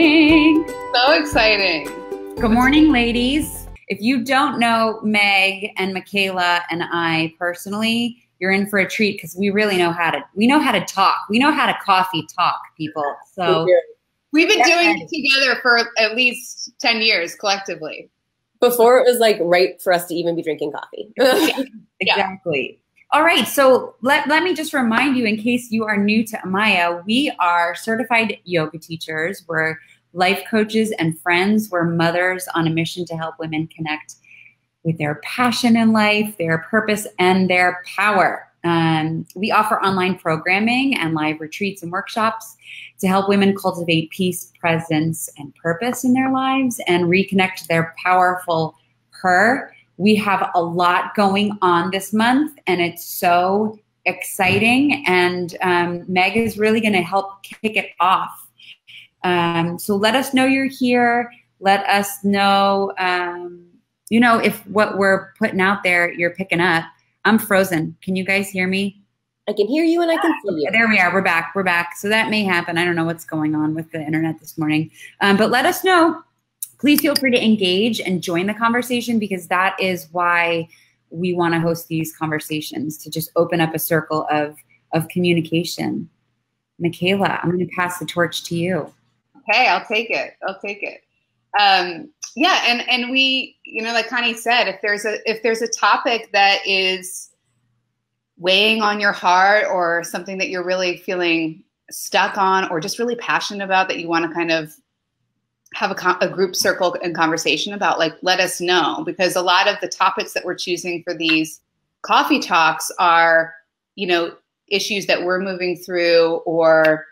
exciting. So exciting. Good morning, ladies. If you don't know Meg and Michaela and I personally, you're in for a treat because we really know how to talk. We know how to coffee talk, people. So we've been doing it together for at least 10 years collectively. Before it was like right for us to even be drinking coffee. Exactly. All right. So let me just remind you, in case you are new to Amaya, we are certified yoga teachers. We're life coaches and friends. We're mothers on a mission to help women connect with their passion in life, their purpose, and their power. We offer online programming and live retreats and workshops to help women cultivate peace, presence, and purpose in their lives and reconnect to their powerful her. We have a lot going on this month, and it's so exciting. And Meg is really going to help kick it off. So let us know you're here. Let us know, if what we're putting out there you're picking up. I'm frozen. Can you guys hear me? I can hear you and I can see you. There we are. We're back. We're back. So that may happen. I don't know what's going on with the internet this morning. But let us know. Please feel free to engage and join the conversation, because that is why we want to host these conversations, to just open up a circle of communication. Michaela, I'm going to pass the torch to you. Okay, I'll take it. And we, like Connie said, if there's a topic that is weighing on your heart, or something that you're really feeling stuck on, or just really passionate about, that you want to kind of have a group circle and conversation about, like, let us know, because a lot of the topics that we're choosing for these coffee talks are, issues that we're moving through, or,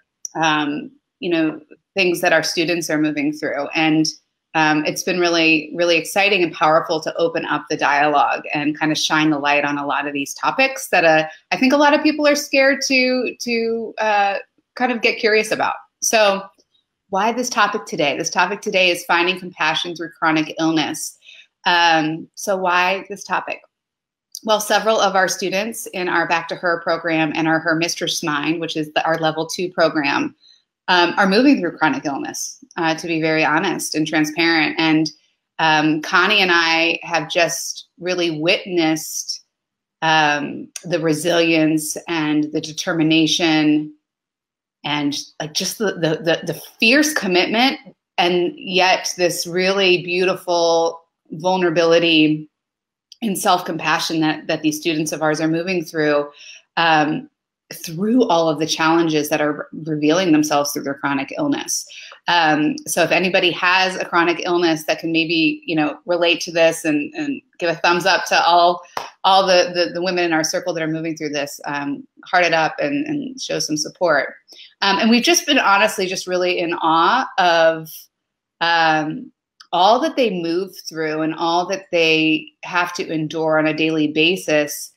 things that our students are moving through. And it's been really, really exciting and powerful to open up the dialogue and kind of shine the light on a lot of these topics that I think a lot of people are scared to kind of get curious about. So why this topic today? This topic today is finding compassion through chronic illness. So why this topic? Well, several of our students in our Back to Her program and our Her Mistress Mind, which is our level 2 program, are moving through chronic illness, to be very honest and transparent. And Connie and I have just really witnessed the resilience and the determination and like just the fierce commitment, and yet this really beautiful vulnerability and self-compassion that these students of ours are moving through all of the challenges that are revealing themselves through their chronic illness. So if anybody has a chronic illness that can maybe, relate to this and give a thumbs up to all the women in our circle that are moving through this, heart it up and show some support. And we've just been honestly just really in awe of all that they move through and all that they have to endure on a daily basis,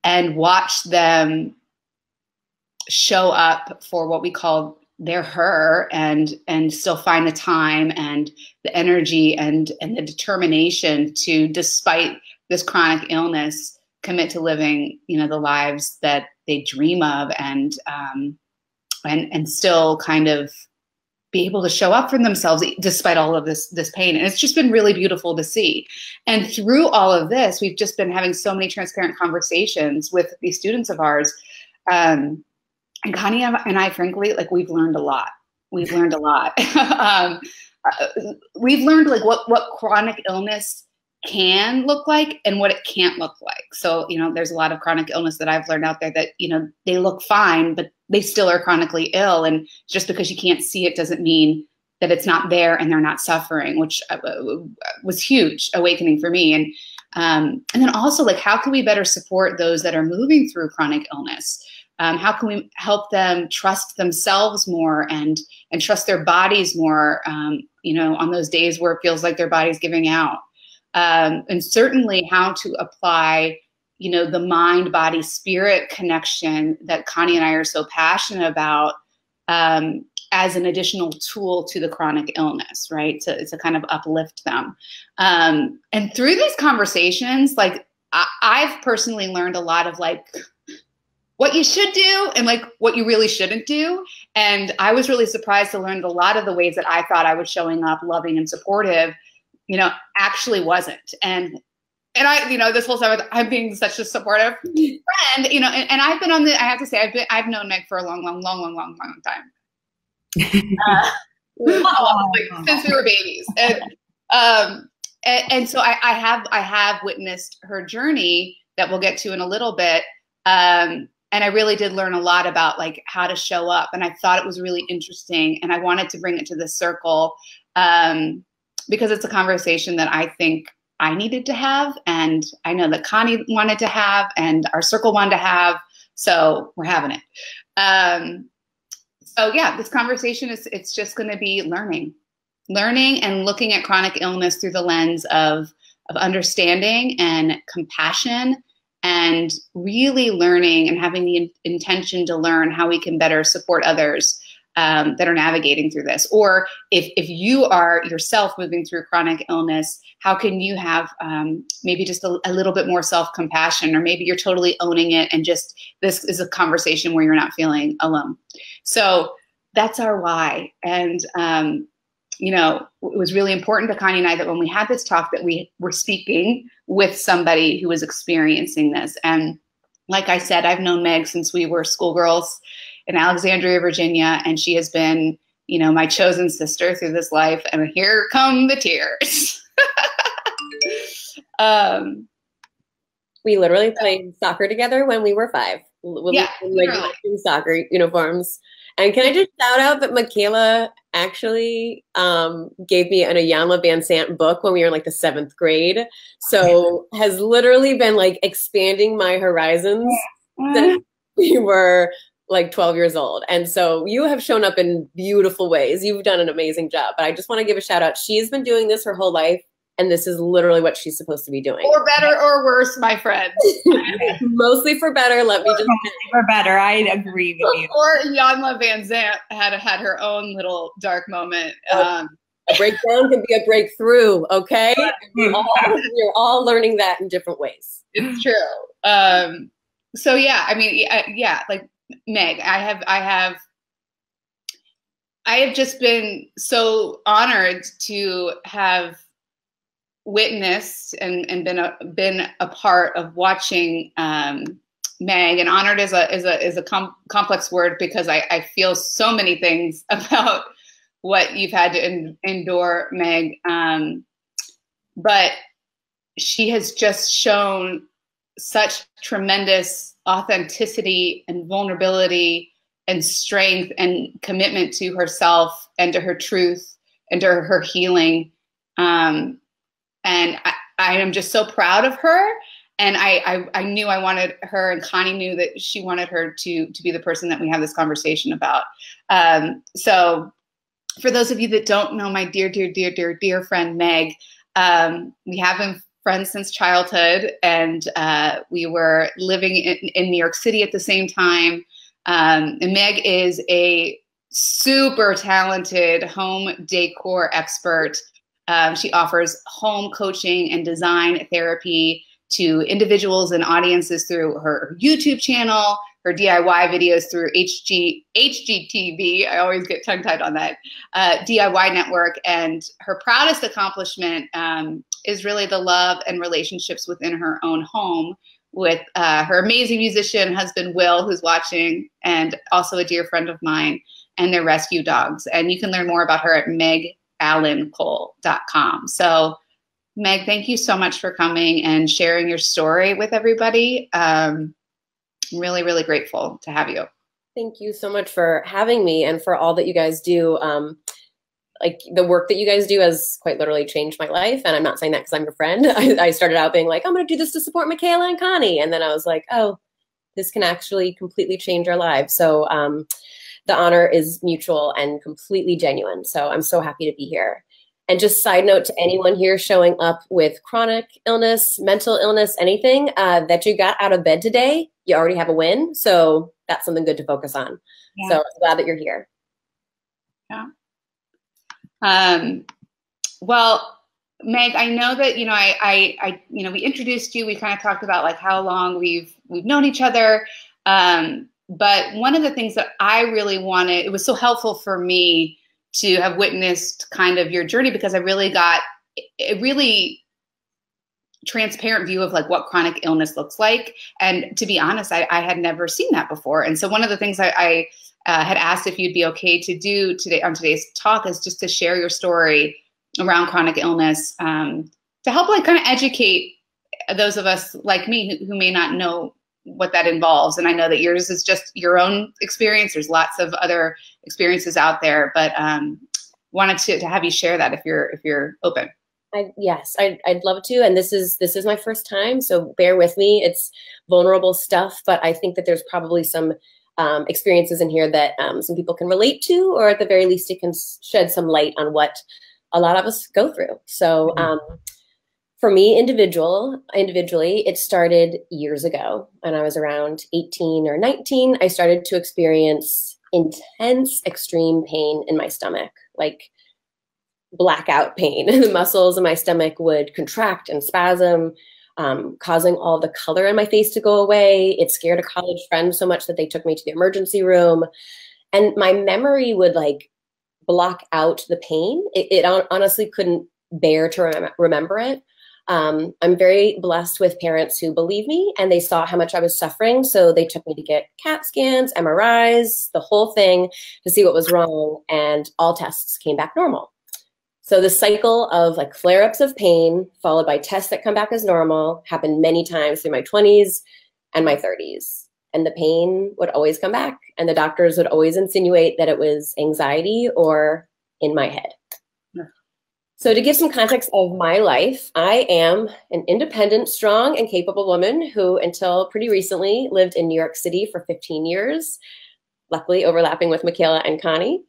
and watch them show up for what we call their her, and still find the time and the energy and the determination to, despite this chronic illness, commit to living, the lives that they dream of, and still kind of be able to show up for themselves despite all of this pain. And it's just been really beautiful to see. And through all of this, we've just been having so many transparent conversations with these students of ours. And Connie and I, frankly, like, we've learned a lot. We've learned like what chronic illness can look like and what it can't look like. So, there's a lot of chronic illness that I've learned out there that, they look fine, but they still are chronically ill. And just because you can't see it doesn't mean that it's not there and they're not suffering, which was huge awakening for me. And then also, like, how can we better support those that are moving through chronic illness? How can we help them trust themselves more and trust their bodies more, on those days where it feels like their body's giving out? And certainly how to apply, the mind, body, spirit connection that Connie and I are so passionate about, as an additional tool to the chronic illness, right? To kind of uplift them. And through these conversations, like, I've personally learned a lot of, like, what you should do and like what you really shouldn't do. And I was really surprised to learn that a lot of the ways that I thought I was showing up loving and supportive, you know, actually wasn't. And I, you know, this whole time I'm being such a supportive friend, you know, and I've been on the, I have to say, I've known Meg for a long time. Like, since we were babies. And so I have witnessed her journey that we'll get to in a little bit. And I really did learn a lot about like how to show up. And I thought it was really interesting. And I wanted to bring it to this circle because it's a conversation that I think I needed to have. And I know that Connie wanted to have and our circle wanted to have. So we're having it. So yeah, this conversation it's just going to be learning and looking at chronic illness through the lens of understanding and compassion, and really learning and having the intention to learn how we can better support others that are navigating through this. Or if you are yourself moving through chronic illness, how can you have maybe just a little bit more self-compassion, or maybe you're totally owning it and just this is a conversation where you're not feeling alone. So that's our why. And you know, it was really important to Connie and I that when we had this talk that we were speaking with somebody who was experiencing this. And like I said, I've known Meg since we were schoolgirls in Alexandria, Virginia, and she has been, you know, my chosen sister through this life. And here come the tears. We literally played soccer together when we were 5. Yeah, like soccer uniforms. And can I just shout out that Michaela actually gave me an Iyanla Vanzant book when we were in like the 7th grade. So has literally been like expanding my horizons since we were like 12 years old. And so you have shown up in beautiful ways. You've done an amazing job. But I just want to give a shout out. She's been doing this her whole life. And this is literally what she's supposed to be doing. Or better or worse, my friends. Mostly for better. Let me just for better. I agree with you. Or Iyanla Vanzant had her own little dark moment. A breakdown can be a breakthrough. Okay, you're all learning that in different ways. It's true. So yeah, I mean, yeah, like Meg, I have just been so honored to have witnessed and been a part of watching Meg, and honored is a complex word because I feel so many things about what you've had to endure, Meg. But she has just shown such tremendous authenticity and vulnerability and strength and commitment to herself and to her truth and to her healing. And I am just so proud of her. And I knew I wanted her, and Connie knew that she wanted her to be the person that we have this conversation about. So for those of you that don't know my dear friend, Meg, we have been friends since childhood, and we were living in New York City at the same time. And Meg is a super talented home decor expert. She offers home coaching and design therapy to individuals and audiences through her YouTube channel, her DIY videos through HGTV. I always get tongue-tied on that, DIY network. And her proudest accomplishment is really the love and relationships within her own home with her amazing musician husband, Will, who's watching, and also a dear friend of mine, and their rescue dogs. And you can learn more about her at megallancole.com. So Meg, thank you so much for coming and sharing your story with everybody. I'm really, really grateful to have you. Thank you so much for having me and for all that you guys do. Like the work that you guys do has quite literally changed my life. And I'm not saying that because I'm your friend. I started out being like, I'm going to do this to support Michaela and Connie. And then I was like, oh, this can actually completely change our lives. So the honor is mutual and completely genuine. So I'm so happy to be here. And just side note to anyone here showing up with chronic illness, mental illness, anything that you got out of bed today, you already have a win. So that's something good to focus on. Yeah. So I'm glad that you're here. Yeah. Well, Meg, I know that, you know, I we introduced you, we kind of talked about like how long we've known each other. But one of the things that I really wanted, it was so helpful for me to have witnessed kind of your journey, because I really got a really transparent view of like what chronic illness looks like. And to be honest, I had never seen that before. And so one of the things I had asked if you'd be okay to do today on today's talk is just to share your story around chronic illness, to help like kind of educate those of us like me who may not know what that involves. And I know that yours is just your own experience. There's lots of other experiences out there, but wanted to have you share that if you're open. Yes, I'd love to. And this is my first time, so bear with me. It's vulnerable stuff, but I think that there's probably some experiences in here that some people can relate to, or at the very least, it can shed some light on what a lot of us go through. So for me, individually, it started years ago. When I was around 18 or 19, I started to experience intense, extreme pain in my stomach, like blackout pain. The muscles in my stomach would contract and spasm, causing all the color in my face to go away. It scared a college friend so much that they took me to the emergency room. And my memory would like block out the pain. It honestly couldn't bear to remember it. I'm very blessed with parents who believe me, and they saw how much I was suffering. So they took me to get CAT scans, MRIs, the whole thing to see what was wrong. And all tests came back normal. So the cycle of like flare-ups of pain followed by tests that come back as normal happened many times through my 20s and my 30s. And the pain would always come back. And the doctors would always insinuate that it was anxiety or in my head. So to give some context of my life, I am an independent, strong, and capable woman who, until pretty recently, lived in New York City for 15 years, luckily overlapping with Michaela and Connie.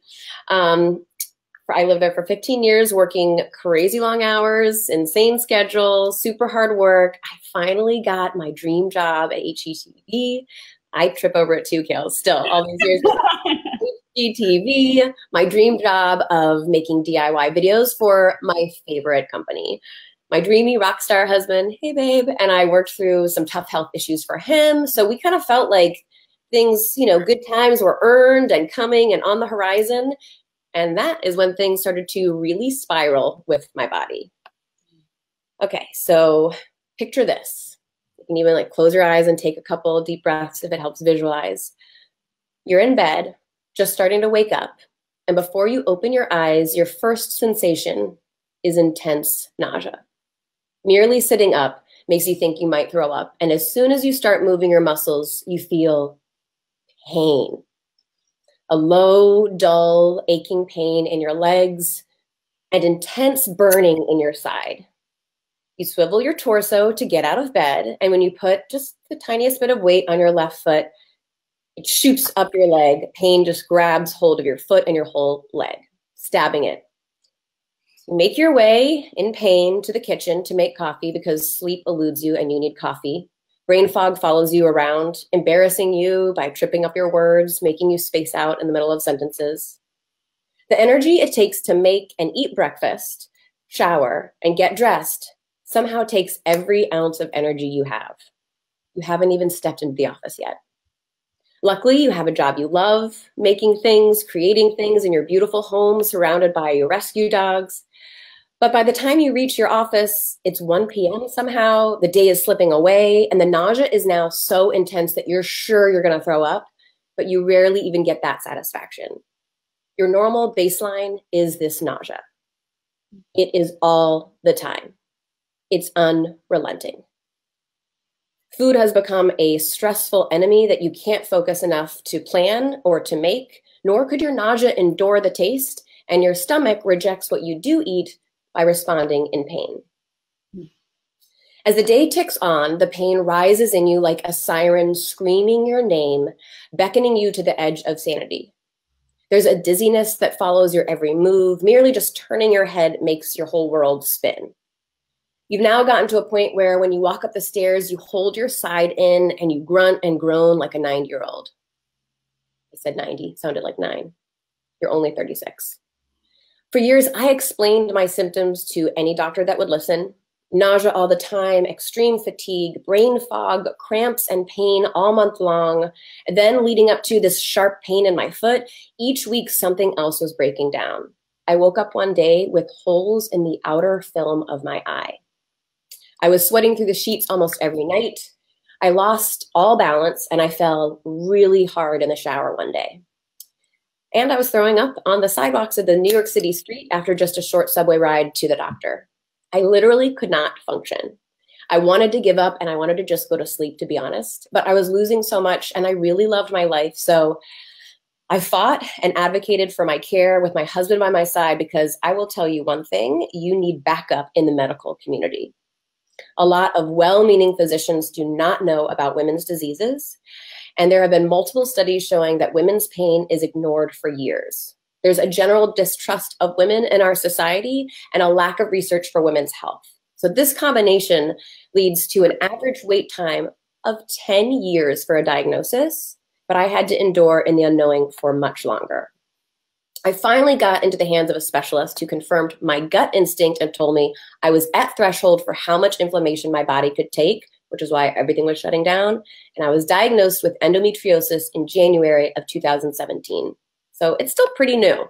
I lived there for 15 years, working crazy long hours, insane schedule, super hard work. I finally got my dream job at HGTV. I trip over it too, Kale, still, all these years. HGTV, my dream job of making DIY videos for my favorite company. My dreamy rock star husband, hey babe, and I worked through some tough health issues for him. So we kind of felt like things, good times were earned and coming and on the horizon. And that is when things started to really spiral with my body. Okay, so picture this. You can even like close your eyes and take a couple of deep breaths if it helps visualize. You're in bed, just starting to wake up. And before you open your eyes, your first sensation is intense nausea. Merely sitting up makes you think you might throw up. And as soon as you start moving your muscles, you feel pain. A low, dull, aching pain in your legs and intense burning in your side. You swivel your torso to get out of bed, and when you put just the tiniest bit of weight on your left foot, it shoots up your leg. Pain just grabs hold of your foot and your whole leg, stabbing it. You make your way in pain to the kitchen to make coffee because sleep eludes you and you need coffee. Brain fog follows you around, embarrassing you by tripping up your words, making you space out in the middle of sentences. The energy it takes to make and eat breakfast, shower, and get dressed somehow takes every ounce of energy you have. You haven't even stepped into the office yet. Luckily, you have a job you love, making things, creating things in your beautiful home surrounded by your rescue dogs. But by the time you reach your office, it's 1 p.m. somehow, the day is slipping away, and the nausea is now so intense that you're sure you're going to throw up, but you rarely even get that satisfaction. Your normal baseline is this nausea. It is all the time. It's unrelenting. Food has become a stressful enemy that you can't focus enough to plan or to make, nor could your nausea endure the taste, and your stomach rejects what you do eat by responding in pain. As the day ticks on, the pain rises in you like a siren screaming your name, beckoning you to the edge of sanity. There's a dizziness that follows your every move. Merely just turning your head makes your whole world spin. You've now gotten to a point where when you walk up the stairs, you hold your side in and you grunt and groan like a 9-year-old. I said 90, sounded like 9. You're only 36. For years, I explained my symptoms to any doctor that would listen. nausea all the time, extreme fatigue, brain fog, cramps and pain all month long, and then leading up to this sharp pain in my foot. Each week, something else was breaking down. I woke up one day with holes in the outer film of my eye. I was sweating through the sheets almost every night. I lost all balance and I fell really hard in the shower one day. And I was throwing up on the sidewalks of the New York City street after just a short subway ride to the doctor. I literally could not function. I wanted to give up and I wanted to just go to sleep, to be honest, but I was losing so much and I really loved my life. So I fought and advocated for my care with my husband by my side, because I will tell you one thing, you need backup in the medical community. A lot of well-meaning physicians do not know about women's diseases, and there have been multiple studies showing that women's pain is ignored for years. There's a general distrust of women in our society and a lack of research for women's health. So this combination leads to an average wait time of 10 years for a diagnosis, but I had to endure in the unknowing for much longer. I finally got into the hands of a specialist who confirmed my gut instinct and told me I was at threshold for how much inflammation my body could take, which is why everything was shutting down. And I was diagnosed with endometriosis in January of 2017. So it's still pretty new.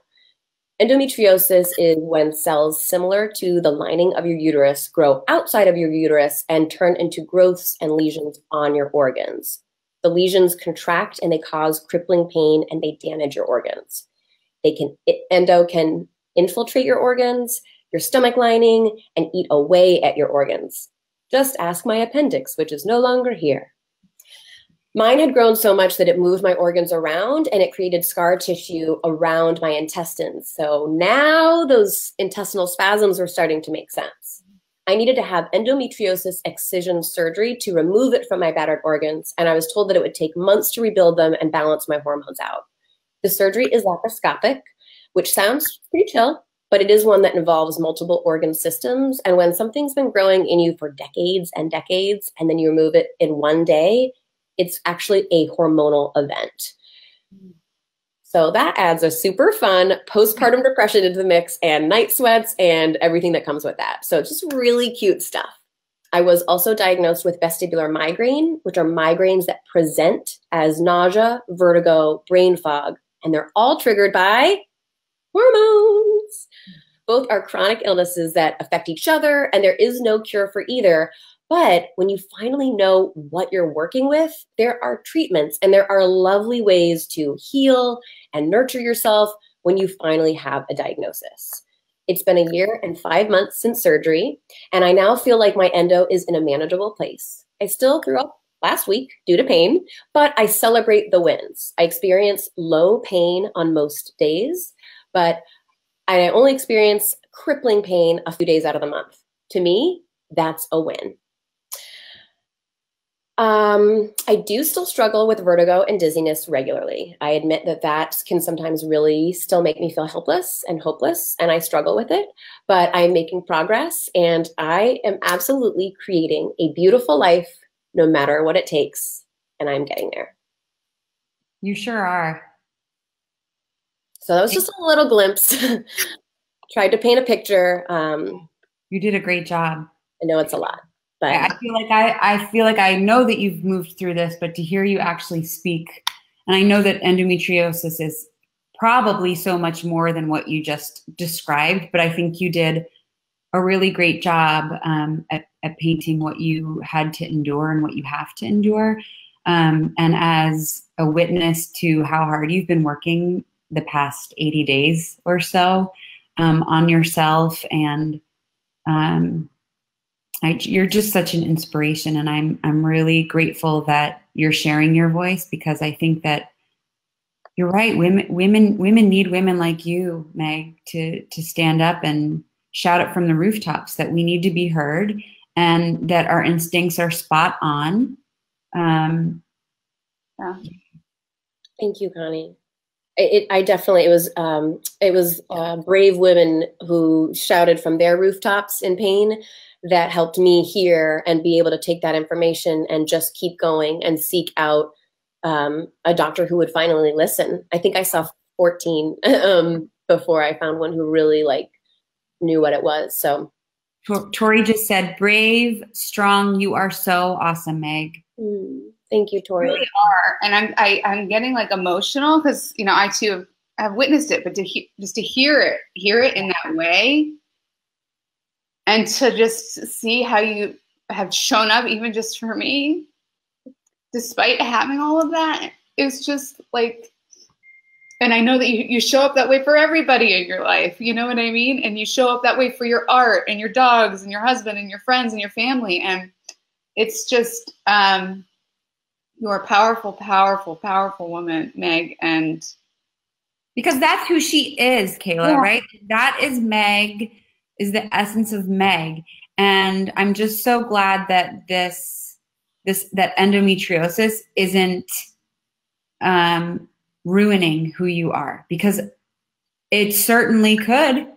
Endometriosis is when cells similar to the lining of your uterus grow outside of your uterus and turn into growths and lesions on your organs. The lesions contract and they cause crippling pain and they damage your organs. Endo can infiltrate your organs, your stomach lining, and eat away at your organs. Just ask my appendix, which is no longer here. Mine had grown so much that it moved my organs around and it created scar tissue around my intestines. So now those intestinal spasms were starting to make sense. I needed to have endometriosis excision surgery to remove it from my battered organs, and I was told that it would take months to rebuild them and balance my hormones out. The surgery is laparoscopic, which sounds pretty chill, but it is one that involves multiple organ systems. And when something's been growing in you for decades, and then you remove it in one day, it's actually a hormonal event. So that adds a super fun postpartum depression into the mix and night sweats and everything that comes with that. So it's just really cute stuff. I was also diagnosed with vestibular migraine, which are migraines that present as nausea, vertigo, brain fog, and they're all triggered by hormones. Both are chronic illnesses that affect each other, and there is no cure for either. But when you finally know what you're working with, there are treatments and there are lovely ways to heal and nurture yourself when you finally have a diagnosis. It's been 1 year and 5 months since surgery, and I now feel like my endo is in a manageable place. I still threw up last week due to pain, but I celebrate the wins. I experience low pain on most days, but I only experience crippling pain a few days out of the month. To me, that's a win. I do still struggle with vertigo and dizziness regularly. I admit that that can sometimes really still make me feel helpless and hopeless, and I struggle with it, but I'm making progress, and I am absolutely creating a beautiful life no matter what it takes, and I'm getting there. You sure are. So that was just a little glimpse. Tried to paint a picture. You did a great job. I know it's a lot. But I feel like I know that you've moved through this, but to hear you actually speak, and I know that endometriosis is probably so much more than what you just described, but I think you did a really great job at painting what you had to endure and what you have to endure. And as a witness to how hard you've been working the past 80 days or so on yourself, and you're just such an inspiration, and I'm really grateful that you're sharing your voice, because I think that you're right. Women need women like you, Meg, to stand up and shout it from the rooftops that we need to be heard and that our instincts are spot on. Yeah. Thank you, Connie. It was brave women who shouted from their rooftops in pain that helped me hear and be able to take that information and just keep going and seek out a doctor who would finally listen. I think I saw 14 before I found one who really knew what it was. So Tori just said, brave, strong. You are so awesome, Meg. Thank you, Tori. You really are. And I'm getting like emotional because, you know, I too have witnessed it, but just to hear it in that way, and to just see how you have shown up, even just for me, despite having all of that, it's just like, and I know that you show up that way for everybody in your life, you know what I mean? And you show up that way for your art and your dogs and your husband and your friends and your family. And it's just, you're a powerful, powerful, powerful woman, Meg. And because that's who she is, Kayla, right? That is Meg, is the essence of Meg. And I'm just so glad that that endometriosis isn't ruining who you are, because it certainly could.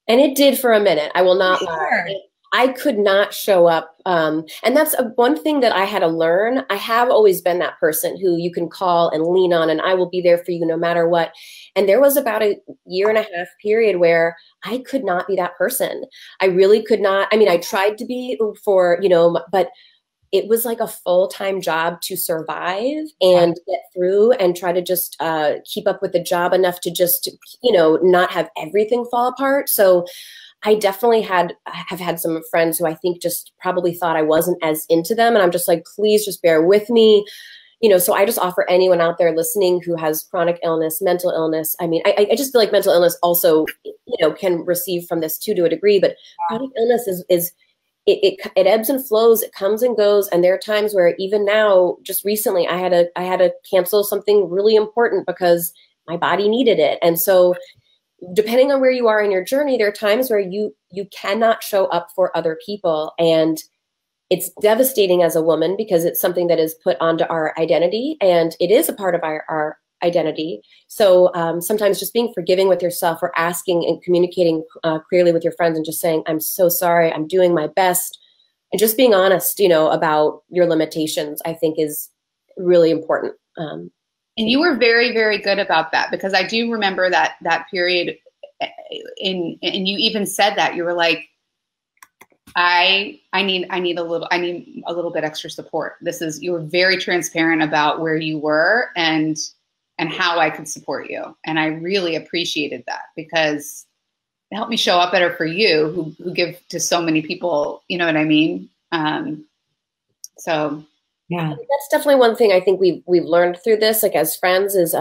And it did for a minute. I will not lie. I could not show up. And that's one thing that I had to learn. I have always been that person who you can call and lean on, and I will be there for you no matter what. And there was about a 1.5 year period where I could not be that person. I really could not. I mean, I tried to be for, you know, but it was like a full-time job to survive and get through and try to just keep up with the job enough to just, you know, not have everything fall apart. So I definitely have had some friends who I think just probably thought I wasn't as into them. And I'm just like, please just bear with me. You know, so I just offer anyone out there listening who has chronic illness, mental illness. I mean, I just feel like mental illness also, you know, can receive from this too, to a degree, but chronic illness it ebbs and flows. It comes and goes. And there are times where even now, just recently, I had to cancel something really important because my body needed it. And so depending on where you are in your journey, there are times where you cannot show up for other people. And it's devastating as a woman because it's something that is put onto our identity, and it is a part of our identity. So sometimes just being forgiving with yourself, or asking and communicating clearly with your friends and just saying, I'm so sorry, I'm doing my best. And just being honest, you know, about your limitations, I think is really important. And you were very, very good about that, because I do remember that period and you even said that you were like, I need a little bit extra support. You were very transparent about where you were and how I could support you. And I really appreciated that, because it helped me show up better for you who give to so many people, you know what I mean? So yeah, that's definitely one thing I think we've learned through this, like as friends, is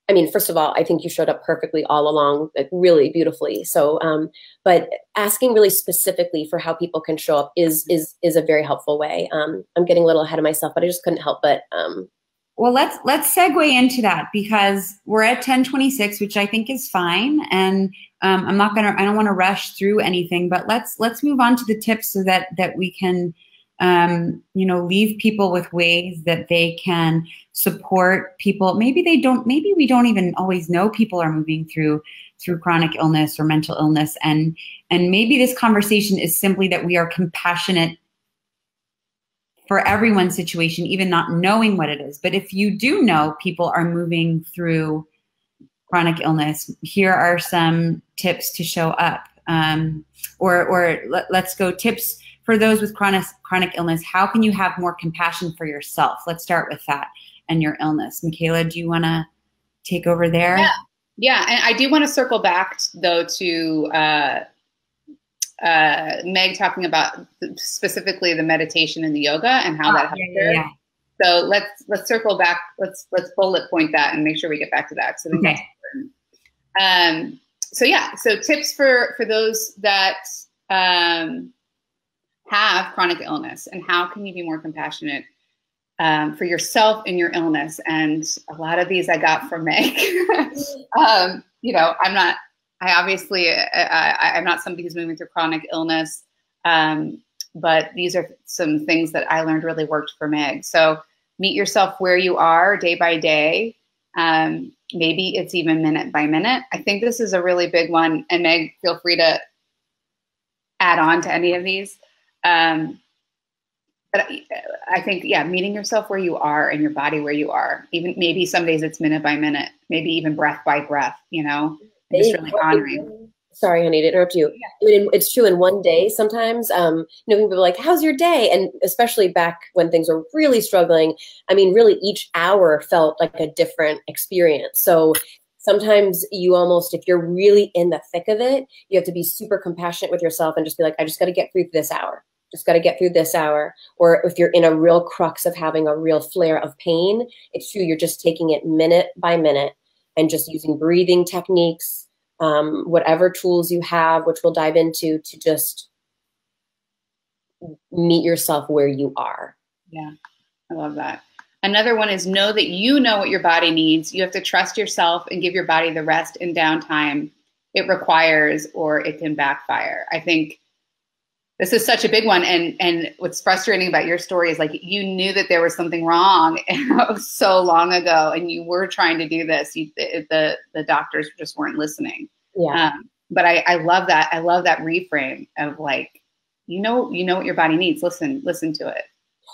I mean, first of all, I think you showed up perfectly all along, like really beautifully. So, but asking really specifically for how people can show up is a very helpful way. I'm getting a little ahead of myself, but I just couldn't help but. Well, let's segue into that, because we're at 10:26, which I think is fine, and I don't want to rush through anything, but let's move on to the tips so that we can you know, leave people with ways that they can support people. Maybe we don't even always know people are moving through chronic illness or mental illness. And maybe this conversation is simply that we are compassionate for everyone's situation, even not knowing what it is. But if you do know people are moving through chronic illness, here are some tips to show up. Let's go tips for those with chronic illness. How can you have more compassion for yourself? Let's start with that and your illness. Michaela, do you want to take over there? Yeah. And I do want to circle back though to Meg talking about specifically the meditation and the yoga and how that helps her. Yeah. So let's circle back. Let's bullet point that and make sure we get back to that. So that's important. So tips for those that have chronic illness, and how can you be more compassionate for yourself in your illness? And a lot of these I got from Meg. You know, I'm not somebody who's moving through chronic illness, but these are some things that I learned really worked for Meg. So meet yourself where you are day by day. Maybe it's even minute by minute. I think this is a really big one. And Meg, feel free to add on to any of these. But I think, meeting yourself where you are and your body where you are. Even maybe some days it's minute by minute, maybe even breath by breath, you know, and just really honoring. Sorry, honey, to interrupt you. Yeah. I mean, it's true in one day sometimes. People are like, how's your day? And especially back when things were really struggling, I mean, really each hour felt like a different experience. So sometimes you almost, if you're really in the thick of it, you have to be super compassionate with yourself and just be like, I just got to get through this hour. Just got to get through this hour. Or if you're in a real crux of having a real flare of pain, it's true. You're just taking it minute by minute and just using breathing techniques, whatever tools you have, which we'll dive into, to just meet yourself where you are. Yeah, I love that. Another one is know that you know what your body needs. You have to trust yourself and give your body the rest and downtime it requires, or it can backfire. I think this is such a big one. And what's frustrating about your story is like, you knew that there was something wrong so long ago, and you were trying to do this. The doctors just weren't listening. Yeah. But I love that. I love that reframe of like, you know what your body needs. Listen to it.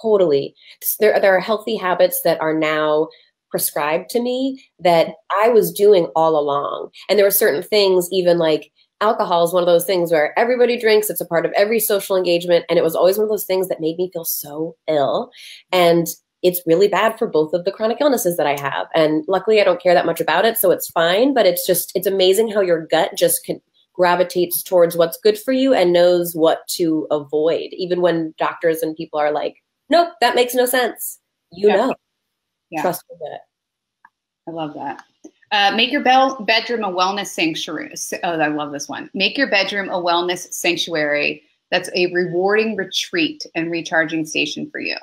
Totally. There are healthy habits that are now prescribed to me that I was doing all along. And there were certain things, even like alcohol is one of those things where everybody drinks. It's a part of every social engagement. And it was always one of those things that made me feel so ill. And it's really bad for both of the chronic illnesses that I have. And luckily I don't care that much about it. So it's fine. But it's amazing how your gut just gravitates towards what's good for you and knows what to avoid. Even when doctors and people are like, nope, that makes no sense. You know. Yeah. Trust me that. I love that. Make your bedroom a wellness sanctuary. Oh, I love this one. Make your bedroom a wellness sanctuary that's a rewarding retreat and recharging station for you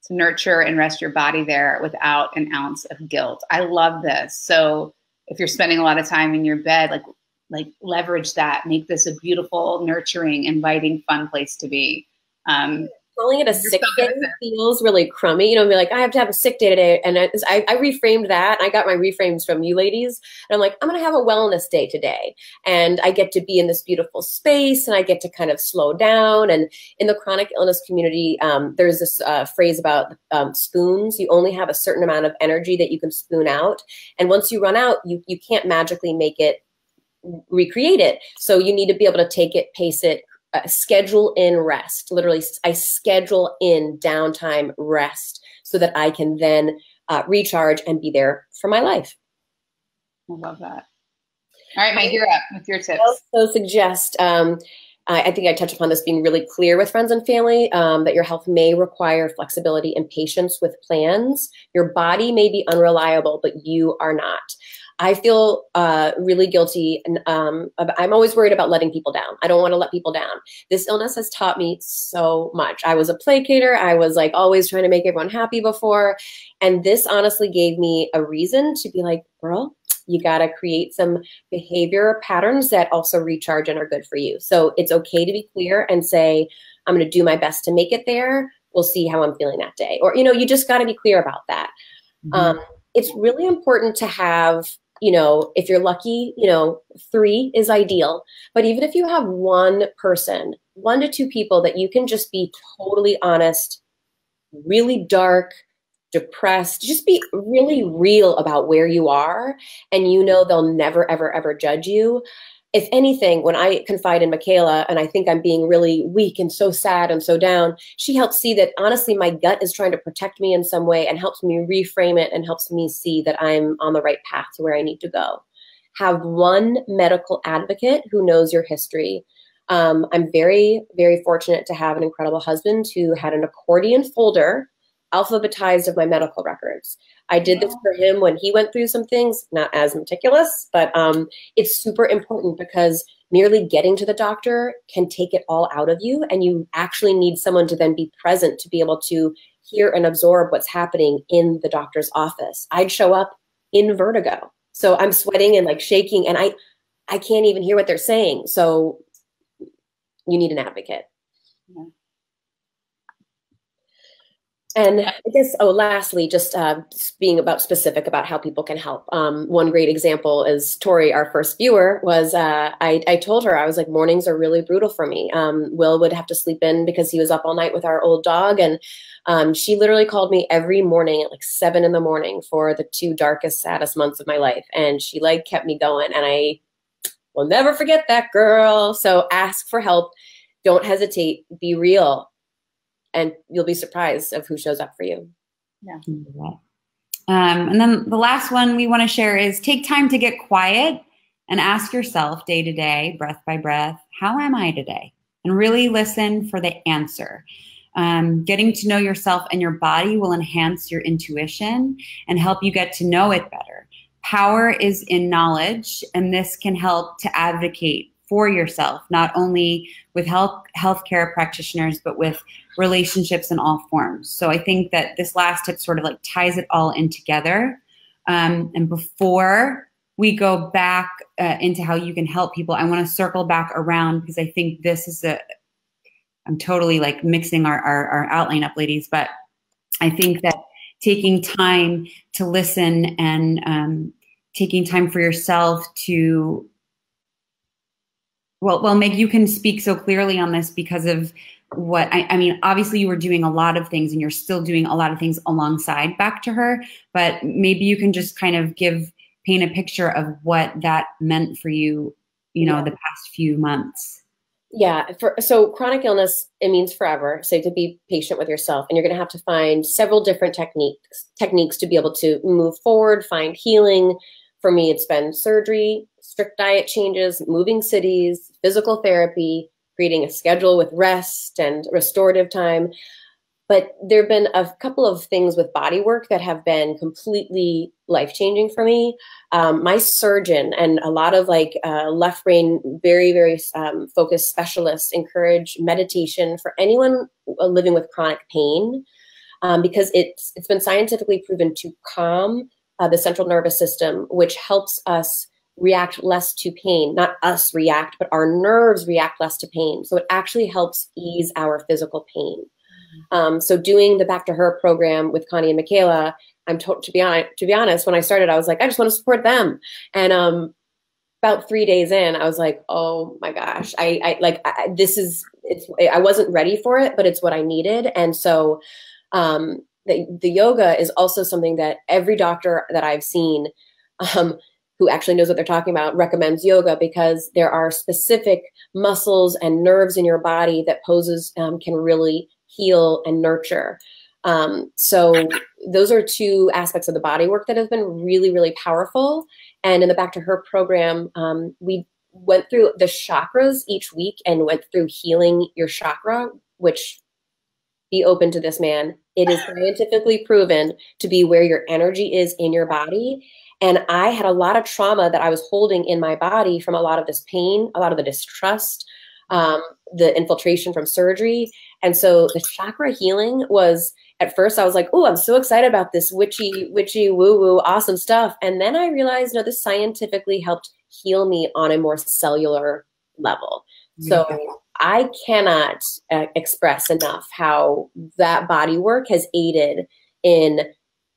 to nurture and rest your body there without an ounce of guilt. I love this. So if you're spending a lot of time in your bed, like leverage that. Make this a beautiful, nurturing, inviting, fun place to be. Calling it a sick day feels really crummy. Be like, I have to have a sick day today. And I reframed that. I got my reframes from you ladies. And I'm like, I'm going to have a wellness day today. And I get to be in this beautiful space and I get to kind of slow down. And in the chronic illness community, there's this phrase about spoons. You only have a certain amount of energy that you can spoon out. And once you run out, you can't magically recreate it. So you need to be able to take it, pace it, schedule in rest. Literally, I schedule in downtime rest so that I can then recharge and be there for my life. I love that. All right, Meg, you're up with your tips. I also suggest, I think I touched upon this, being really clear with friends and family, that your health may require flexibility and patience with plans. Your body may be unreliable, but you are not. I feel really guilty. And I'm always worried about letting people down. I don't want to let people down. This illness has taught me so much. I was a placater. I was like always trying to make everyone happy before. And this honestly gave me a reason to be like, girl, you got to create some behavior patterns that also recharge and are good for you. So it's okay to be clear and say, I'm going to do my best to make it there. We'll see how I'm feeling that day. Or, you just got to be clear about that. Mm-hmm. It's really important to have, if you're lucky, 3 is ideal. But even if you have one person, 1 to 2 people that you can just be totally honest, really dark, depressed, just be really real about where you are, and they'll never, ever, ever judge you. If anything, when I confide in Michaela and I think I'm being really weak and so sad and so down, she helps see that honestly my gut is trying to protect me in some way and helps me reframe it and helps me see that I'm on the right path to where I need to go. Have one medical advocate who knows your history. I'm very, very fortunate to have an incredible husband who had an accordion folder alphabetized of my medical records. I did this for him when he went through some things, not as meticulous, but it's super important because merely getting to the doctor can take it all out of you. And you actually need someone to then be present to be able to hear and absorb what's happening in the doctor's office. I'd show up in vertigo. So I'm sweating and like shaking and I can't even hear what they're saying. So you need an advocate. Yeah. And I guess, lastly, just being specific about how people can help. One great example is Tori, our first viewer, was I told her, I was like, mornings are really brutal for me. Will would have to sleep in because he was up all night with our old dog. And she literally called me every morning at like 7 a.m. for the 2 darkest, saddest months of my life. And she kept me going. And we'll never forget that girl. So ask for help. Don't hesitate. Be real. And you'll be surprised of who shows up for you. Yeah. And then the last one we want to share is take time to get quiet and ask yourself day to day, breath by breath, how am I today? And really listen for the answer. Getting to know yourself and your body will enhance your intuition and help you get to know it better. Power is in knowledge, and this can help to advocate for yourself, not only with healthcare practitioners, but with relationships in all forms. So I think that this last tip sort of like ties it all in together. And before we go back into how you can help people, I want to circle back around because I think this is I'm totally like mixing our outline up, ladies, but I think that taking time to listen and taking time for yourself to, well, Meg, you can speak so clearly on this because of what, I mean, obviously you were doing a lot of things and you're still doing a lot of things alongside Back to Her, but maybe you can just kind of paint a picture of what that meant for you, the past few months. Yeah. So chronic illness, it means forever. So to be patient with yourself, and you're going to have to find several different techniques to be able to move forward, find healing. For me, it's been surgery, strict diet changes, moving cities, physical therapy, creating a schedule with rest and restorative time. But there have been a couple of things with body work that have been completely life-changing for me. My surgeon and a lot of left brain, very, very focused specialists encourage meditation for anyone living with chronic pain because it's been scientifically proven to calm the central nervous system, which helps us react less to pain. Not us react, but our nerves react less to pain. So it actually helps ease our physical pain. So doing the Back to Her program with Connie and Michaela, to be honest, when I started, I was like, I just want to support them. And about 3 days in, I was like, oh my gosh, I wasn't ready for it, but it's what I needed. And so the yoga is also something that every doctor that I've seen who actually knows what they're talking about recommends yoga because there are specific muscles and nerves in your body that poses can really heal and nurture. So those are two aspects of the body work that have been really, really powerful. And in the Back to Her program, we went through the chakras each week and went through healing your chakra, which, be open to this, man. It is scientifically proven to be where your energy is in your body. And I had a lot of trauma that I was holding in my body from a lot of this pain, a lot of the distrust, the infiltration from surgery. And so the chakra healing was, at first I was like, oh, I'm so excited about this witchy woo-woo, awesome stuff. And then I realized, this scientifically helped heal me on a more cellular level. So I cannot express enough how that body work has aided in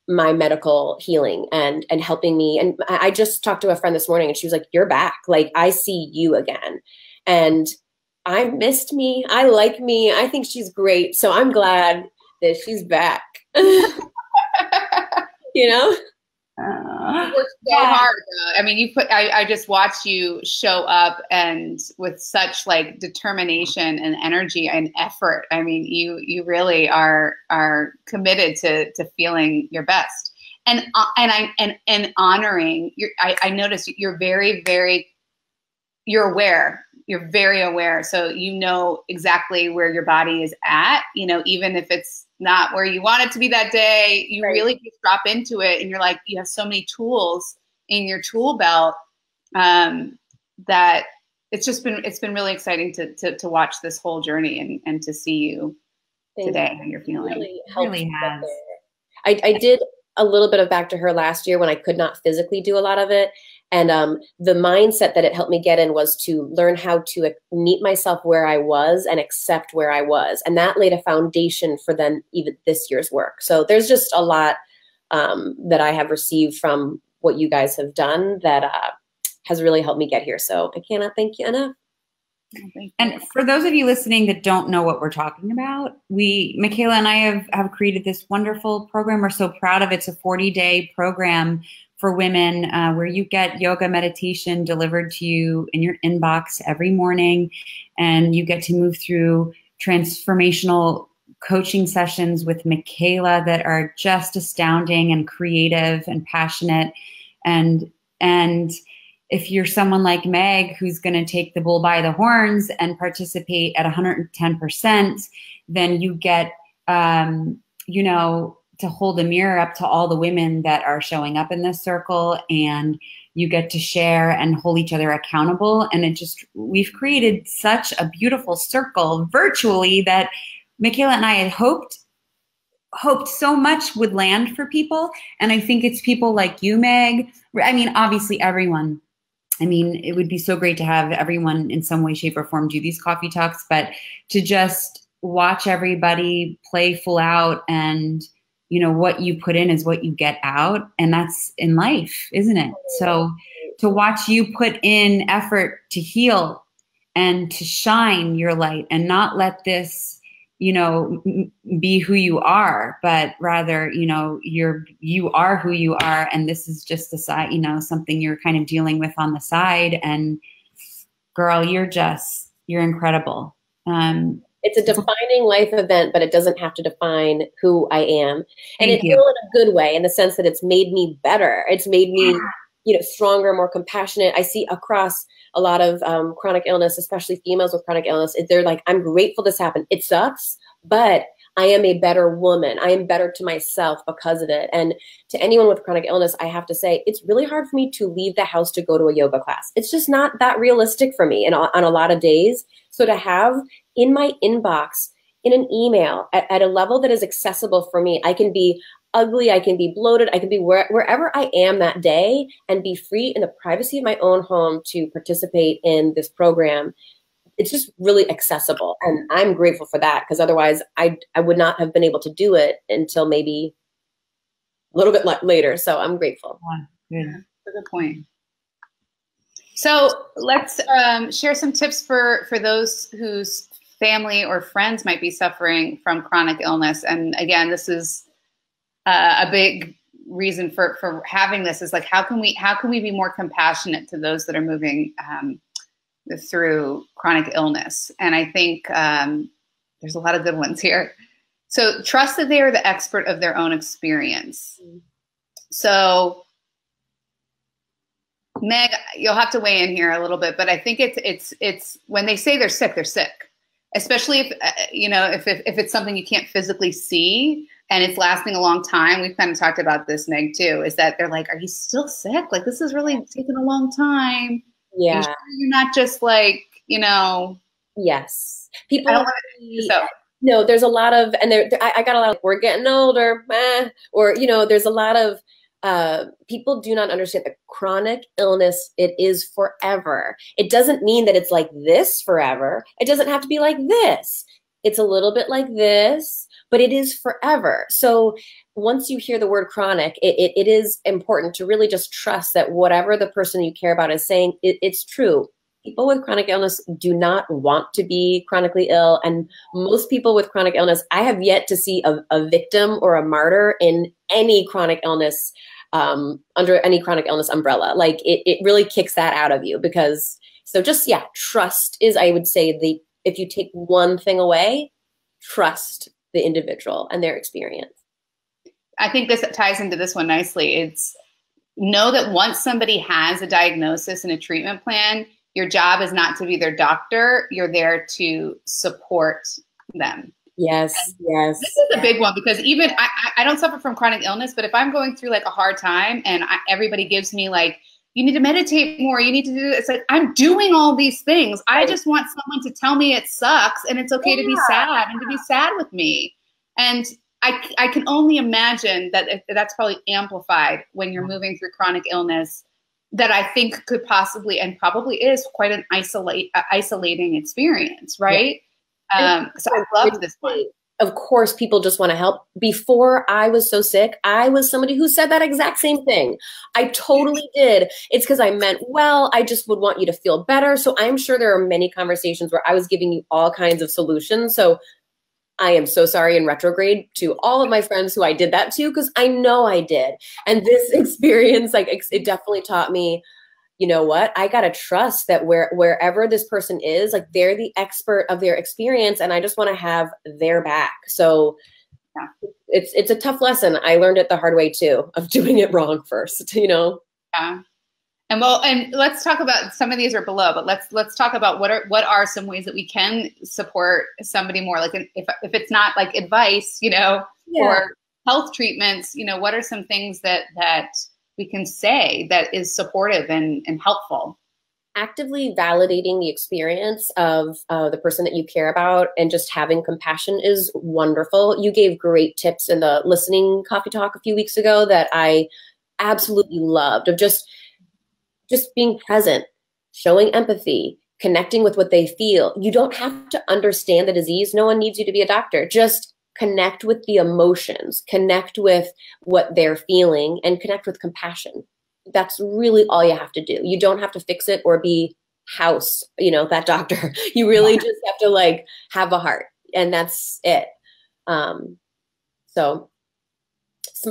my medical healing and helping me. And I just talked to a friend this morning and she was like, you're back. Like, I see you again. And I missed me. I like me. I think she's great. So I'm glad that she's back. You worked so hard. I mean, I just watched you show up and with such determination and energy and effort. I mean, you really are committed to feeling your best and honoring. I noticed you're very, very, you're aware. You're very aware. So you know exactly where your body is at, even if it's not where you want it to be that day, you really just drop into it. And you're like, you have so many tools in your tool belt that it's been really exciting to watch this whole journey and to see you today, how you're feeling. It really has. I did a little bit of Back to Her last year when I could not physically do a lot of it. And the mindset that it helped me get in was to learn how to meet myself where I was and accept where I was. And that laid a foundation for then even this year's work. So there's just a lot that I have received from what you guys have done that has really helped me get here. So I cannot thank you enough. And for those of you listening that don't know what we're talking about, Michaela and I have created this wonderful program. We're so proud of it. It's a 40-day program for women where you get yoga meditation delivered to you in your inbox every morning, and you get to move through transformational coaching sessions with Michaela that are just astounding and creative and passionate. And if you're someone like Meg, who's going to take the bull by the horns and participate at 110%, then you get, you know, to hold a mirror up to all the women that are showing up in this circle, and you get to share and hold each other accountable. And we've created such a beautiful circle virtually that Michaela and I had hoped so much would land for people. And I think it's people like you, Meg. I mean, obviously everyone. I mean, it would be so great to have everyone in some way, shape, or form do these coffee talks, but to just watch everybody play full out, and, you know, what you put in is what you get out. And that's in life, isn't it? So to watch you put in effort to heal and to shine your light and not let this, you know, be who you are, but rather, you know, you are who you are. And this is just the side, you know, something you're kind of dealing with on the side. And girl, you're incredible. It's a defining life event, but it doesn't have to define who I am. And it's you. still in a good way, in the sense that it's made me better. It's made me, you know, stronger, more compassionate. I see across a lot of chronic illness, especially females with chronic illness, they're like, I'm grateful this happened. It sucks, but I am a better woman. I am better to myself because of it. And to anyone with chronic illness, I have to say, it's really hard for me to leave the house to go to a yoga class. It's just not that realistic for me, and on a lot of days. So to have in my inbox, in an email, at a level that is accessible for me, I can be ugly, I can be bloated, I can be wherever I am that day, and be free in the privacy of my own home to participate in this program. It's just really accessible. And I'm grateful for that, because otherwise I would not have been able to do it until maybe a little bit later. So I'm grateful. Yeah, that's a good point. So let's share some tips for those whose family or friends might be suffering from chronic illness. And again, this is a big reason for having this, is like, how can we be more compassionate to those that are moving through chronic illness? And I think there's a lot of good ones here. So trust that they are the expert of their own experience. So Meg, you'll have to weigh in here a little bit, but I think it's when they say they're sick, especially if, you know, if it's something you can't physically see and it's lasting a long time. We've kind of talked about this, Meg, too, is that they're like, are you still sick? Like, this is really taking a long time. Yeah. Sure you're not just like, you know. Yes. People. So. No, there's a lot of, and I got a lot of, we're getting older, or, you know, there's a lot of, people do not understand that chronic illness, it is forever. It doesn't mean that it's like this forever. It doesn't have to be like this. It's a little bit like this, but it is forever. So once you hear the word chronic, it is important to really just trust that whatever the person you care about is saying, it's true. People with chronic illness do not want to be chronically ill. And most people with chronic illness, I have yet to see a victim or a martyr in any chronic illness, under any chronic illness umbrella. Like it really kicks that out of you, because, so just, yeah, trust is, I would say, if you take one thing away, trust the individual and their experience. I think this ties into this one nicely. It's know that once somebody has a diagnosis and a treatment plan, your job is not to be their doctor. You're there to support them. Yes, yes. This is a big one, because even I don't suffer from chronic illness, but if I'm going through like a hard time and everybody gives me like, you need to meditate more, you need to do this, it's like, I'm doing all these things. I just want someone to tell me it sucks and it's okay to be sad and to be sad with me. And I can only imagine that that's probably amplified when you're moving through chronic illness, that I think could possibly, and probably is, quite an isolating experience, right? Yeah. So I love this one. Of course, people just want to help. Before I was so sick, I was somebody who said that exact same thing. I totally did. It's because I meant well. I just would want you to feel better. So I'm sure there are many conversations where I was giving you all kinds of solutions. So I am so sorry in retrograde to all of my friends who I did that to, because I know I did. And this experience, like, it definitely taught me, you know what, I got to trust that wherever this person is, like, they're the expert of their experience, and I just want to have their back. So yeah, it's a tough lesson. I learned it the hard way too, of doing it wrong first, you know? Yeah. And let's talk about, some of these are below, but let's talk about what are some ways that we can support somebody more, like if it's not like advice, you know, yeah, or health treatments, you know, what are some things that we can say that is supportive and helpful? Actively validating the experience of the person that you care about and just having compassion is wonderful. You gave great tips in the listening coffee talk a few weeks ago that I absolutely loved, of just being present, showing empathy, connecting with what they feel. You don't have to understand the disease. No one needs you to be a doctor. Just connect with the emotions, connect with what they're feeling, and connect with compassion. That's really all you have to do. You don't have to fix it or be House, you know, that doctor. You really just have to, like, have a heart, and that's it. So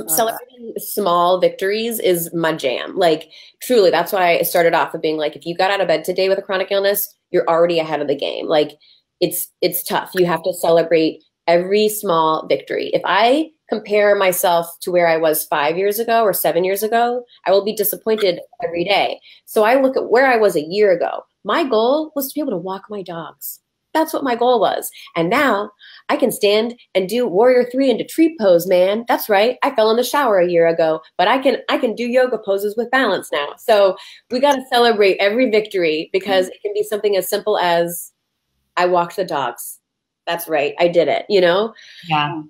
celebrating small victories is my jam. Like, truly, that's why I started off with being like, if you got out of bed today with a chronic illness, you're already ahead of the game. Like, it's tough. You have to celebrate every small victory. If I compare myself to where I was 5 years ago or 7 years ago, I will be disappointed every day. So I look at where I was a year ago. My goal was to be able to walk my dogs. That's what my goal was. And now I can stand and do Warrior 3 into tree pose, man. That's right. I fell in the shower a year ago, but I can do yoga poses with balance now. So we got to celebrate every victory, because it can be something as simple as I walked the dogs. That's right. I did it, you know? Yeah.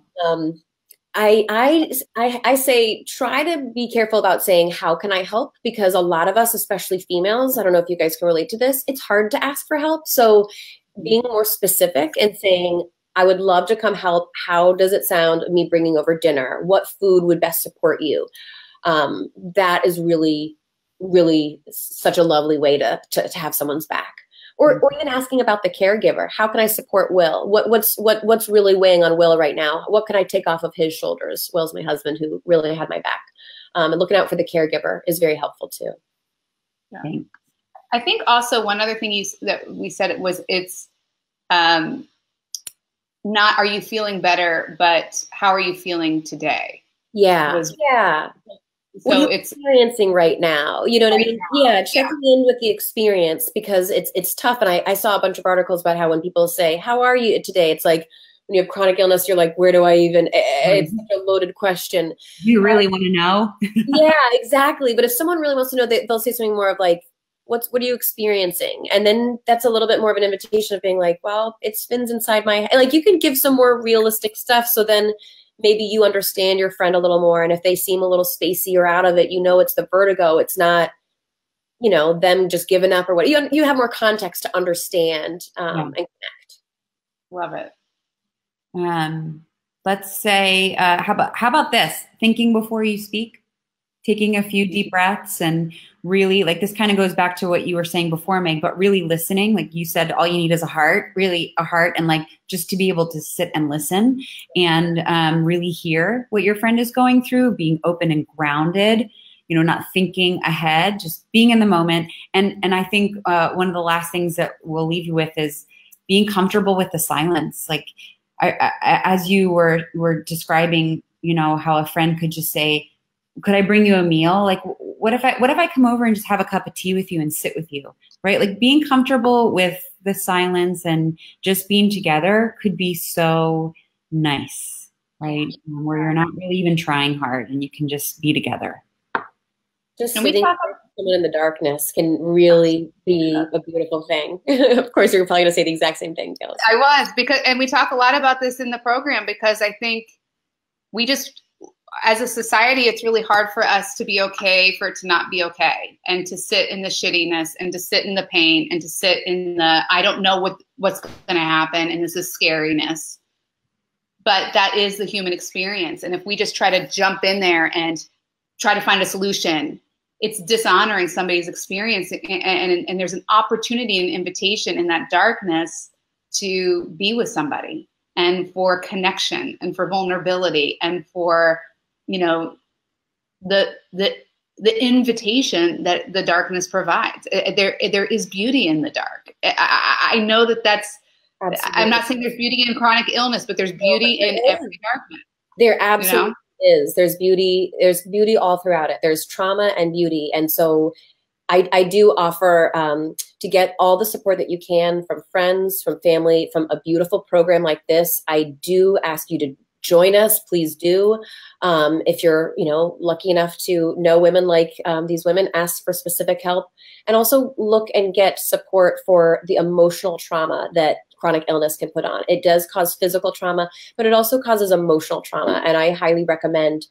I say, try to be careful about saying, how can I help? Because a lot of us, especially females, I don't know if you guys can relate to this, it's hard to ask for help. So being more specific and saying, I would love to come help. How does it sound me bringing over dinner? What food would best support you? That is really, really such a lovely way to have someone's back. Or even asking about the caregiver. How can I support Will? What's really weighing on Will right now? What can I take off of his shoulders? Will's my husband, who really had my back. And looking out for the caregiver is very helpful too. Yeah. I think also one other thing that we said, it's not, are you feeling better, but how are you feeling today? Yeah. Yeah. So what are you experiencing right now? You know what I mean? Yeah, checking in with the experience, because it's tough. And I saw a bunch of articles about how when people say, how are you today? It's like, when you have chronic illness, you're like, where do I even, it's such a loaded question. Do you really want to know? Yeah, exactly. But if someone really wants to know, they'll say something more of like, what are you experiencing? And then that's a little bit more of an invitation of being like, well, it spins inside my head. Like, you can give some more realistic stuff. So then maybe you understand your friend a little more. And if they seem a little spacey or out of it, you know, it's the vertigo. It's not, you know, them just giving up or what. You have more context to understand and connect. Love it. Let's say, how about this? Thinking before you speak, taking a few deep breaths, and really, like, this kind of goes back to what you were saying before, Meg, but really listening. Like you said, all you need is a heart, really a heart, and like just to be able to sit and listen and really hear what your friend is going through, being open and grounded, you know, not thinking ahead, just being in the moment. And I think one of the last things that we'll leave you with is being comfortable with the silence. Like, as you were describing, you know, how a friend could just say, could I bring you a meal? Like, what if I come over and just have a cup of tea with you and sit with you, right? Like, being comfortable with the silence and just being together could be so nice, right? Where you're not really even trying hard and you can just be together. Just sitting with someone in the darkness can really be a beautiful thing. Of course, you're probably going to say the exact same thing, Taylor. I was, and we talk a lot about this in the program, because I think we just, as a society, it's really hard for us to be okay for it to not be okay, and to sit in the shittiness, and to sit in the pain, and to sit in the, I don't know what's going to happen, and this is scariness. But that is the human experience. And if we just try to jump in there and try to find a solution, it's dishonoring somebody's experience. And there's an opportunity and invitation in that darkness to be with somebody and for connection and for vulnerability and for, you know, the invitation that the darkness provides. There is beauty in the dark. I know that that's, absolutely. I'm not saying there's beauty in chronic illness, but there's beauty in every darkness. There absolutely is. There's beauty all throughout it. There's trauma and beauty. And so I do offer to get all the support that you can from friends, from family, from a beautiful program like this. I do ask you to join us. Please do. If you're, you know, lucky enough to know women like these women, ask for specific help, and also look and get support for the emotional trauma that chronic illness can put on. It does cause physical trauma, but it also causes emotional trauma. And I highly recommend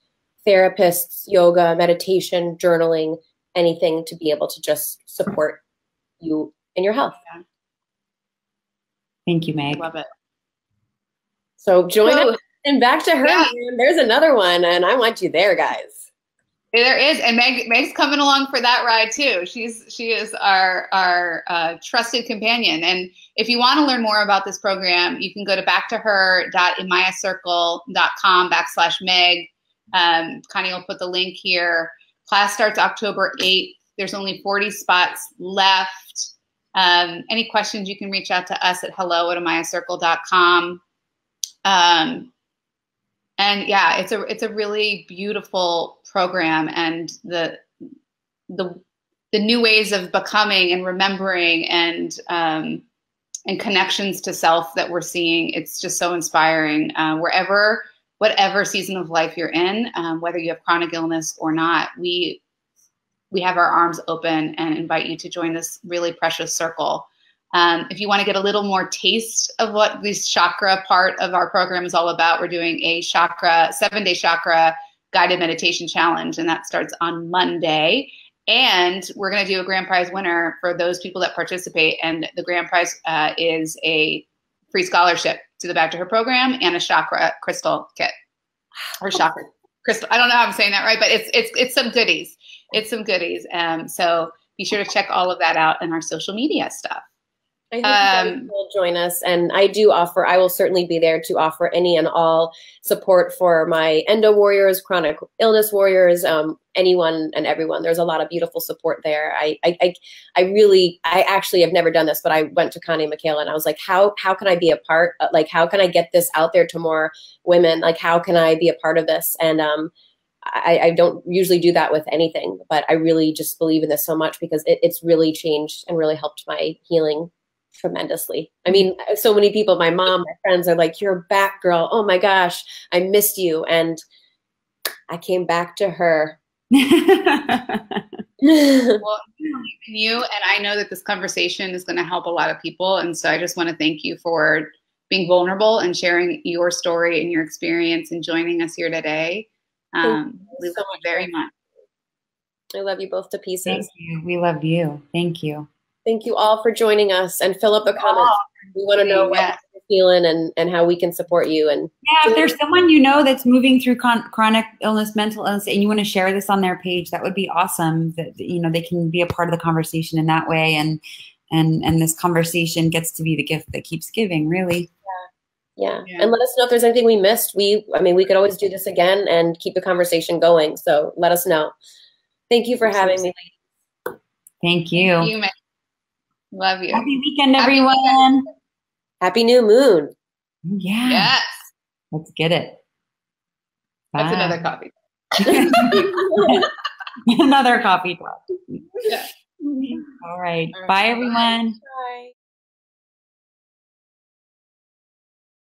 therapists, yoga, meditation, journaling, anything to be able to just support you in your health. Thank you, Meg. Love it. So join us. And back to her. Yeah. There's another one, and I want you there, guys. There is, and Meg's coming along for that ride too. She is our trusted companion. And if you want to learn more about this program, you can go to backtoher.imayacircle.com/Meg. Connie will put the link here. Class starts October 8th. There's only 40 spots left. Any questions, you can reach out to us at hello@imayacircle.com. And yeah, it's a really beautiful program, and the new ways of becoming and remembering and connections to self that we're seeing. It's just so inspiring. Whatever season of life you're in, whether you have chronic illness or not, we have our arms open and invite you to join this really precious circle. If you want to get a little more taste of what this chakra part of our program is all about, we're doing a 7-day chakra guided meditation challenge, and that starts on Monday. And we're going to do a grand prize winner for those people that participate. And the grand prize is a free scholarship to the Back to Her program and a chakra crystal kit, or chakra crystal. I don't know how I'm saying that right, but it's some goodies. It's some goodies. So be sure to check all of that out in our social media stuff. I hope you guys will join us, and I will certainly be there to offer any and all support for my endo warriors, chronic illness warriors, anyone and everyone. There's a lot of beautiful support there. I actually have never done this, but I went to Connie and Michaela, and I was like, how can I be a part? Like, how can I get this out there to more women? Like, how can I be a part of this? And I don't usually do that with anything, but I really just believe in this so much because it's really changed and really helped my healing tremendously. I mean, so many people, my mom, my friends are like, "You're back, girl. Oh my gosh, I missed you." And I came back to her. Well, you, and I know that this conversation is going to help a lot of people. And so I just want to thank you for being vulnerable and sharing your story and your experience and joining us here today. We love you very much. I love you both to pieces. Thank you. We love you. Thank you. Thank you all for joining us, and fill up the comments. We want to know what you're feeling and how we can support you. And yeah, if there's someone you know that's moving through chronic illness, mental illness, and you want to share this on their page, that would be awesome. That, you know, they can be a part of the conversation in that way, and this conversation gets to be the gift that keeps giving, really. Yeah. And let us know if there's anything we missed. We could always do this again and keep the conversation going. So let us know. Thank you for having me. Thank you. Thank you, love you. Happy weekend, everyone. Happy new moon. Yeah. Yes. Let's get it. That's another coffee. Another coffee talk. Yeah. All right. Bye, everyone. Bye.